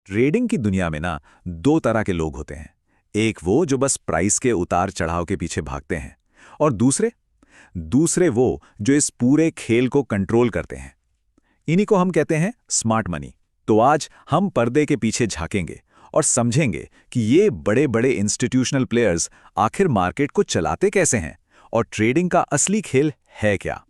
Trading की दुनिया में ना दो तरह के लोग होते हैं। एक वो जो बस प्राइस के उतार चढ़ाव के पीछे भागते हैं, और दूसरे दूसरे वो जो इस पूरे खेल को कंट्रोल करते हैं। इन्हीं को हम कहते हैं स्मार्ट मनी। तो आज हम पर्दे के पीछे झांकेंगे और समझेंगे कि ये बड़े बड़े इंस्टीट्यूशनल प्लेयर्स आखिर मार्केट को चलाते कैसे हैं और ट्रेडिंग का असली खेल है क्या।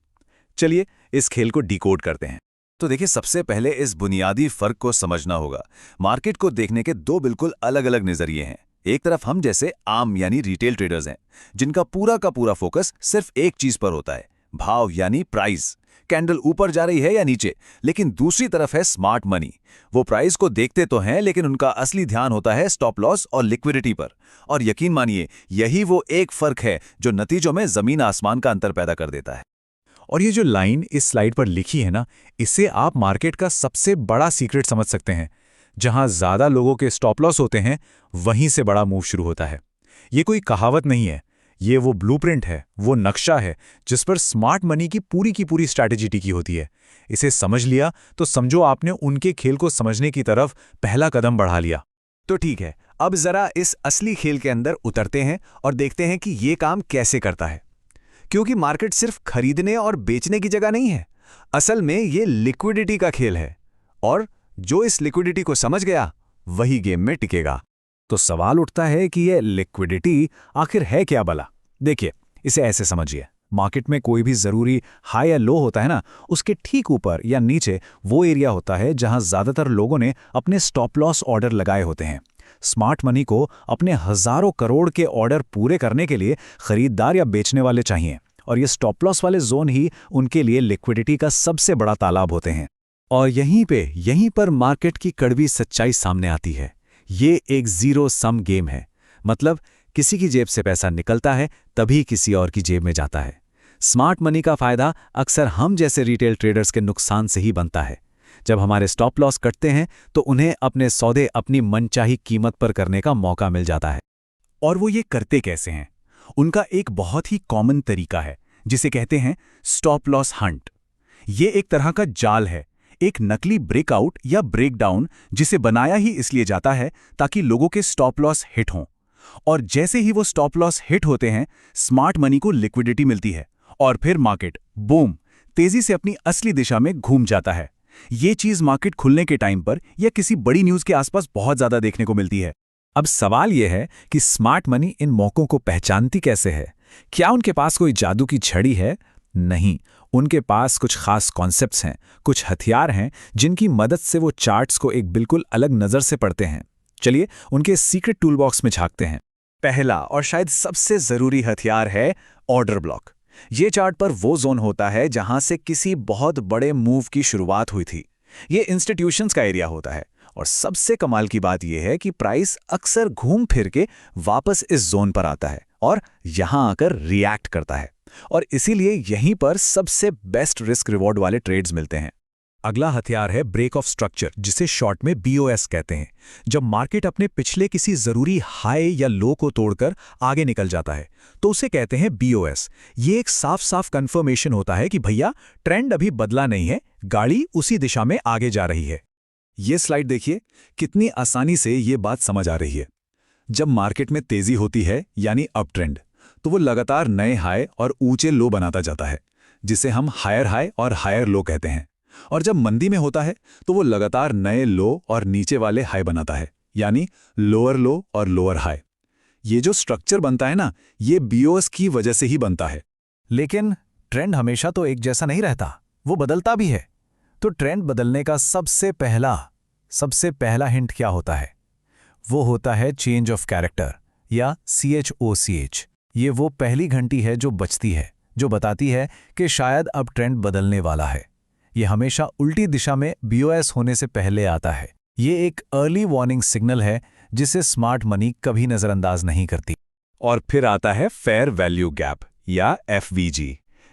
चलिए इस खेल को डिकोड करते हैं। तो देखिए, सबसे पहले इस बुनियादी फर्क को समझना होगा। मार्केट को देखने के दो बिल्कुल अलग अलग नजरिए हैं। एक तरफ हम जैसे आम यानी रिटेल ट्रेडर्स हैं, जिनका पूरा का पूरा फोकस सिर्फ एक चीज पर होता है, भाव यानी प्राइस, कैंडल ऊपर जा रही है या नीचे। लेकिन दूसरी तरफ है स्मार्ट मनी। वो प्राइस को देखते तो हैं, लेकिन उनका असली ध्यान होता है स्टॉप लॉस और लिक्विडिटी पर। और यकीन मानिए, यही वो एक फर्क है जो नतीजों में जमीन आसमान का अंतर पैदा कर देता है। और ये जो लाइन इस स्लाइड पर लिखी है ना, इससे आप मार्केट का सबसे बड़ा सीक्रेट समझ सकते हैं। जहां ज्यादा लोगों के स्टॉप लॉस होते हैं, वहीं से बड़ा मूव शुरू होता है। ये कोई कहावत नहीं है, ये वो ब्लूप्रिंट है, वो नक्शा है जिस पर स्मार्ट मनी की पूरी स्ट्रैटेजी टिकी होती है। इसे समझ लिया तो समझो आपने उनके खेल को समझने की तरफ पहला कदम बढ़ा लिया। तो ठीक है, अब जरा इस असली खेल के अंदर उतरते हैं और देखते हैं कि ये काम कैसे करता है। क्योंकि मार्केट सिर्फ खरीदने और बेचने की जगह नहीं है, असल में ये लिक्विडिटी का खेल है। और जो इस लिक्विडिटी को समझ गया, वही गेम में टिकेगा। तो सवाल उठता है कि ये लिक्विडिटी आखिर है क्या भला। देखिए, इसे ऐसे समझिए, मार्केट में कोई भी जरूरी हाई या लो होता है ना, उसके ठीक ऊपर या नीचे वो एरिया होता है जहां ज्यादातर लोगों ने अपने स्टॉप लॉस ऑर्डर लगाए होते हैं। स्मार्ट मनी को अपने हजारों करोड़ के ऑर्डर पूरे करने के लिए खरीदार या बेचने वाले चाहिए, और ये स्टॉप लॉस वाले जोन ही उनके लिए लिक्विडिटी का सबसे बड़ा तालाब होते हैं। और यहीं पर मार्केट की कड़वी सच्चाई सामने आती है। ये एक जीरो सम गेम है। मतलब किसी की जेब से पैसा निकलता है तभी किसी और की जेब में जाता है। स्मार्ट मनी का फायदा अक्सर हम जैसे रिटेल ट्रेडर्स के नुकसान से ही बनता है। जब हमारे स्टॉप लॉस कटते हैं तो उन्हें अपने सौदे अपनी मनचाही कीमत पर करने का मौका मिल जाता है। और वो ये करते कैसे हैं? उनका एक बहुत ही कॉमन तरीका है जिसे कहते हैं स्टॉप लॉस हंट। ये एक तरह का जाल है, एक नकली ब्रेकआउट या ब्रेकडाउन, जिसे बनाया ही इसलिए जाता है ताकि लोगों के स्टॉप लॉस हिट हों। और जैसे ही वो स्टॉप लॉस हिट होते हैं, स्मार्ट मनी को लिक्विडिटी मिलती है और फिर मार्केट बूम तेजी से अपनी असली दिशा में घूम जाता है। ये चीज मार्केट खुलने के टाइम पर या किसी बड़ी न्यूज के आसपास बहुत ज्यादा देखने को मिलती है। अब सवाल यह है कि स्मार्ट मनी इन मौकों को पहचानती कैसे है? क्या उनके पास कोई जादू की छड़ी है? नहीं, उनके पास कुछ खास कॉन्सेप्ट्स हैं, कुछ हथियार हैं जिनकी मदद से वो चार्ट्स को एक बिल्कुल अलग नजर से पढ़ते हैं। चलिए उनके सीक्रेट टूल बॉक्स में झांकते हैं। पहला और शायद सबसे जरूरी हथियार है ऑर्डर ब्लॉक। ये चार्ट पर वो जोन होता है जहां से किसी बहुत बड़े मूव की शुरुआत हुई थी। ये इंस्टीट्यूशंस का एरिया होता है, और सबसे कमाल की बात यह है कि प्राइस अक्सर घूम फिर के वापस इस जोन पर आता है और यहां आकर रिएक्ट करता है। और इसीलिए यहीं पर सबसे बेस्ट रिस्क रिवॉर्ड वाले ट्रेड्स मिलते हैं। अगला हथियार है ब्रेक ऑफ स्ट्रक्चर, जिसे शॉर्ट में BOS कहते हैं। जब मार्केट अपने पिछले किसी जरूरी हाई या लो को तोड़कर आगे निकल जाता है तो उसे कहते हैं BOS। ये एक साफ साफ कंफर्मेशन होता है कि भैया ट्रेंड अभी बदला नहीं है, गाड़ी उसी दिशा में आगे जा रही है। ये स्लाइड देखिए, कितनी आसानी से ये बात समझ आ रही है। जब मार्केट में तेजी होती है यानी अप ट्रेंड, तो वो लगातार नए हाई और ऊंचे लो बनाता जाता है, जिसे हम हायर हाई और हायर लो कहते हैं। और जब मंदी में होता है तो वो लगातार नए लो और नीचे वाले हाई बनाता है, यानी लोअर लो और लोअर हाई। ये जो स्ट्रक्चर बनता है ना, ये BOS की वजह से ही बनता है। लेकिन ट्रेंड हमेशा तो एक जैसा नहीं रहता, वो बदलता भी है। तो ट्रेंड बदलने का सबसे पहला हिंट क्या होता है? वो होता है चेंज ऑफ कैरेक्टर या CHOCH। ये वो पहली घंटी है जो बजती है, जो बताती है कि शायद अब ट्रेंड बदलने वाला है। ये हमेशा उल्टी दिशा में BOS होने से पहले आता है। ये एक अर्ली वार्निंग सिग्नल है जिसे स्मार्ट मनी कभी नजरअंदाज नहीं करती। और फिर आता है फेयर वैल्यू गैप या FVG।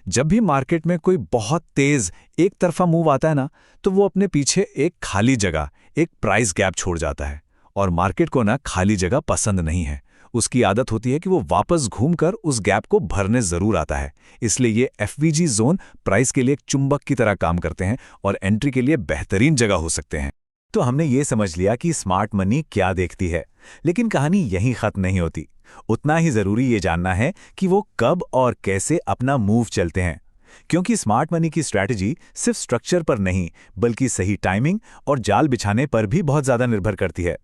जब भी मार्केट में कोई बहुत तेज एक तरफा मूव आता है ना, तो वो अपने पीछे एक खाली जगह, एक प्राइस गैप छोड़ जाता है। और मार्केट को ना खाली जगह पसंद नहीं है। उसकी आदत होती है कि वो वापस घूमकर उस गैप को भरने जरूर आता है। इसलिए ये FVG जोन प्राइस के लिए एक चुंबक की तरह काम करते हैं और एंट्री के लिए बेहतरीन जगह हो सकते हैं। तो हमने ये समझ लिया कि स्मार्ट मनी क्या देखती है, लेकिन कहानी यहीं खत्म नहीं होती। उतना ही जरूरी ये जानना है कि वो कब और कैसे अपना मूव चलते हैं, क्योंकि स्मार्ट मनी की स्ट्रैटेजी सिर्फ स्ट्रक्चर पर नहीं बल्कि सही टाइमिंग और जाल बिछाने पर भी बहुत ज्यादा निर्भर करती है।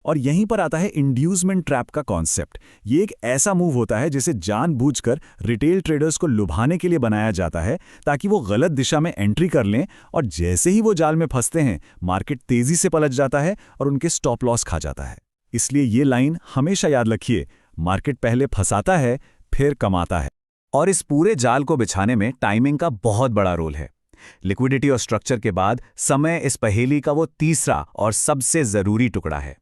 और यहीं पर आता है इंड्यूसमेंट ट्रैप का कॉन्सेप्ट। ये एक ऐसा मूव होता है जिसे जानबूझकर रिटेल ट्रेडर्स को लुभाने के लिए बनाया जाता है, ताकि वो गलत दिशा में एंट्री कर लें, और जैसे ही वो जाल में फंसते हैं मार्केट तेजी से पलट जाता है और उनके स्टॉप लॉस खा जाता है। इसलिए ये लाइन हमेशा याद रखिए, मार्केट पहले फंसाता है फिर कमाता है। और इस पूरे जाल को बिछाने में टाइमिंग का बहुत बड़ा रोल है। लिक्विडिटी और स्ट्रक्चर के बाद समय इस पहेली का वो तीसरा और सबसे जरूरी टुकड़ा है।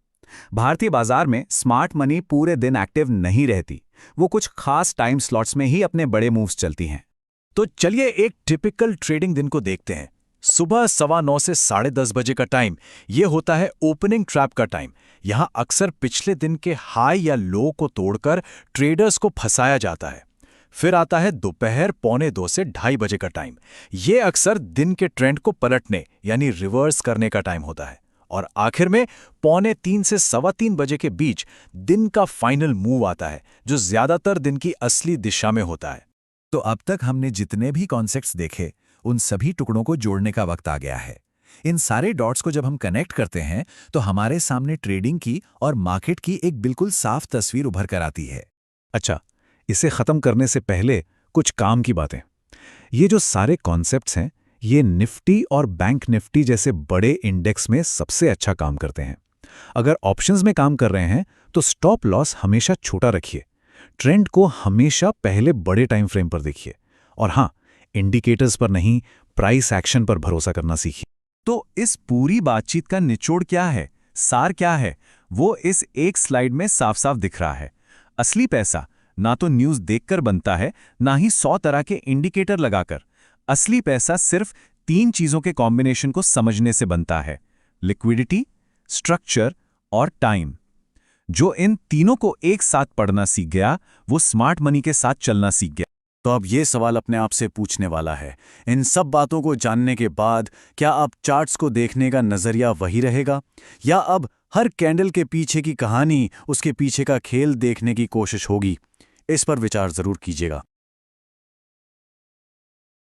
भारतीय बाजार में स्मार्ट मनी पूरे दिन एक्टिव नहीं रहती, वो कुछ खास टाइम स्लॉट्स में ही अपने बड़े मूव्स चलती हैं। तो चलिए एक टिपिकल ट्रेडिंग दिन को देखते हैं। सुबह 9:15 से 10:30 बजे का टाइम, ये होता है ओपनिंग ट्रैप का टाइम। यहां अक्सर पिछले दिन के हाई या लो को तोड़कर ट्रेडर्स को फंसाया जाता है। फिर आता है दोपहर 1:45 से 2:30 बजे का टाइम। ये अक्सर दिन के ट्रेंड को पलटने यानी रिवर्स करने का टाइम होता है। और आखिर में 2:45 से 3:15 बजे के बीच दिन का फाइनल मूव आता है, जो ज्यादातर दिन की असली दिशा में होता है। तो अब तक हमने जितने भी कॉन्सेप्ट्स देखे, उन सभी टुकड़ों को जोड़ने का वक्त आ गया है। इन सारे डॉट्स को जब हम कनेक्ट करते हैं तो हमारे सामने ट्रेडिंग की और मार्केट की एक बिल्कुल साफ तस्वीर उभर कर आती है। अच्छा, इसे खत्म करने से पहले कुछ काम की बातें। ये जो सारे कॉन्सेप्ट्स हैं, ये निफ्टी और बैंक निफ्टी जैसे बड़े इंडेक्स में सबसे अच्छा काम करते हैं। अगर ऑप्शंस में काम कर रहे हैं तो स्टॉप लॉस हमेशा छोटा रखिए, ट्रेंड को हमेशा पहले बड़े टाइम फ्रेम पर देखिए, और हाँ, इंडिकेटर्स पर नहीं, प्राइस एक्शन पर भरोसा करना सीखिए। तो इस पूरी बातचीत का निचोड़ क्या है, सार क्या है, वो इस एक स्लाइड में साफ साफ दिख रहा है। असली पैसा ना तो न्यूज़ देखकर बनता है, ना ही 100 तरह के इंडिकेटर लगाकर। असली पैसा सिर्फ 3 चीज़ों के कॉम्बिनेशन को समझने से बनता है: लिक्विडिटी, स्ट्रक्चर और टाइम। जो इन तीनों को एक साथ पढ़ना सीख गया, वो स्मार्ट मनी के साथ चलना सीख गया। तो अब ये सवाल अपने आप से पूछने वाला है, इन सब बातों को जानने के बाद क्या अब चार्ट्स को देखने का नजरिया वही रहेगा, या अब हर कैंडल के पीछे की कहानी, उसके पीछे का खेल देखने की कोशिश होगी? इस पर विचार जरूर कीजिएगा।